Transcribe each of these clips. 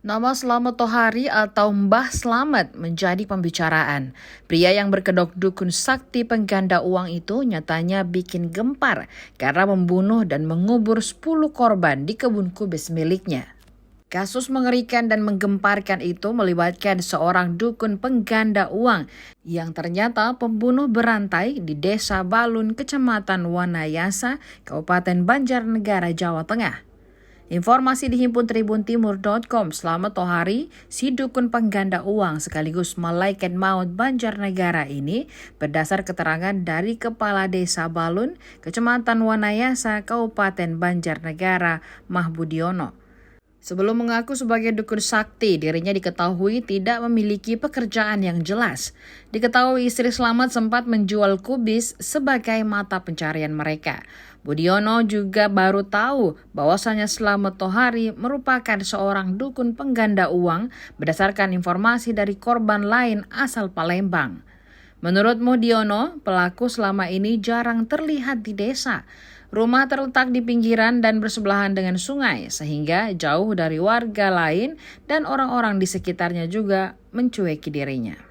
Nama Slamet Tohari atau Mbah Slamet menjadi pembicaraan. Pria yang berkedok dukun sakti pengganda uang itu nyatanya bikin gempar karena membunuh dan mengubur 10 korban di kebun kubis miliknya. Kasus mengerikan dan menggemparkan itu melibatkan seorang dukun pengganda uang yang ternyata pembunuh berantai di Desa Balun, Kecamatan Wanayasa, Kabupaten Banjarnegara, Jawa Tengah. Informasi dihimpun tribuntimur.com. Slamet Tohari, si dukun pengganda uang sekaligus malaikat maut Banjarnegara ini berdasar keterangan dari Kepala Desa Balun, Kecamatan Wanayasa, Kabupaten Banjarnegara, Mahbudiono. Sebelum mengaku sebagai dukun sakti, dirinya diketahui tidak memiliki pekerjaan yang jelas. Diketahui istri Slamet sempat menjual kubis sebagai mata pencarian mereka. Budiono juga baru tahu bahwasanya Slamet Tohari merupakan seorang dukun pengganda uang berdasarkan informasi dari korban lain asal Palembang. Menurut Budiono, pelaku selama ini jarang terlihat di desa. Rumah terletak di pinggiran dan bersebelahan dengan sungai, sehingga jauh dari warga lain dan orang-orang di sekitarnya juga mencueki dirinya.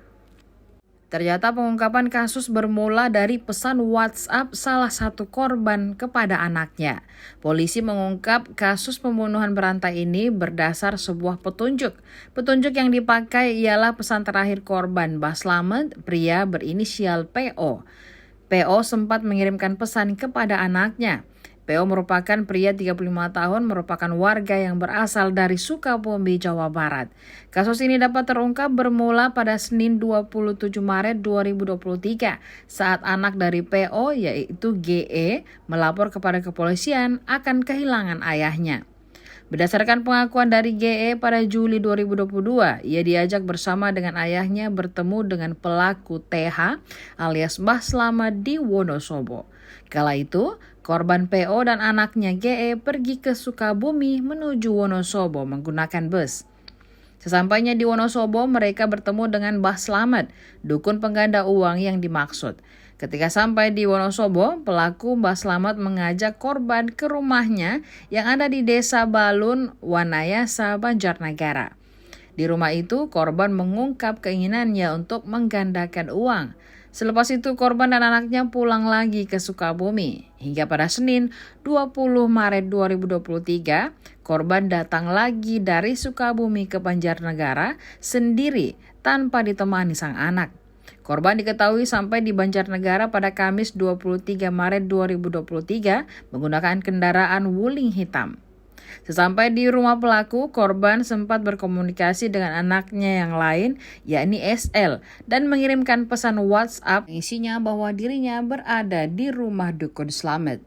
Ternyata pengungkapan kasus bermula dari pesan WhatsApp salah satu korban kepada anaknya. Polisi mengungkap kasus pembunuhan berantai ini berdasar sebuah petunjuk. Petunjuk yang dipakai ialah pesan terakhir korban Mbah Slamet, pria berinisial PO. PO sempat mengirimkan pesan kepada anaknya. PO merupakan pria 35 tahun, merupakan warga yang berasal dari Sukabumi, Jawa Barat. Kasus ini dapat terungkap bermula pada Senin 27 Maret 2023 saat anak dari PO yaitu GE melapor kepada kepolisian akan kehilangan ayahnya. Berdasarkan pengakuan dari GE pada Juli 2022, ia diajak bersama dengan ayahnya bertemu dengan pelaku TH alias Mbah Slamet di Wonosobo. Kala itu, korban PO dan anaknya GE pergi ke Sukabumi menuju Wonosobo menggunakan bus. Sesampainya di Wonosobo, mereka bertemu dengan Mbah Slamet, dukun pengganda uang yang dimaksud. Ketika sampai di Wonosobo, pelaku Mbah Slamet mengajak korban ke rumahnya yang ada di Desa Balun, Wanayasa, Banjarnegara. Di rumah itu, korban mengungkap keinginannya untuk menggandakan uang. Selepas itu, korban dan anaknya pulang lagi ke Sukabumi. Hingga pada Senin 20 Maret 2023, korban datang lagi dari Sukabumi ke Banjarnegara sendiri tanpa ditemani sang anak. Korban diketahui sampai di Banjarnegara pada Kamis 23 Maret 2023 menggunakan kendaraan wuling hitam. Sesampai di rumah pelaku, korban sempat berkomunikasi dengan anaknya yang lain, yakni SL, dan mengirimkan pesan WhatsApp isinya bahwa dirinya berada di rumah dukun Slamet.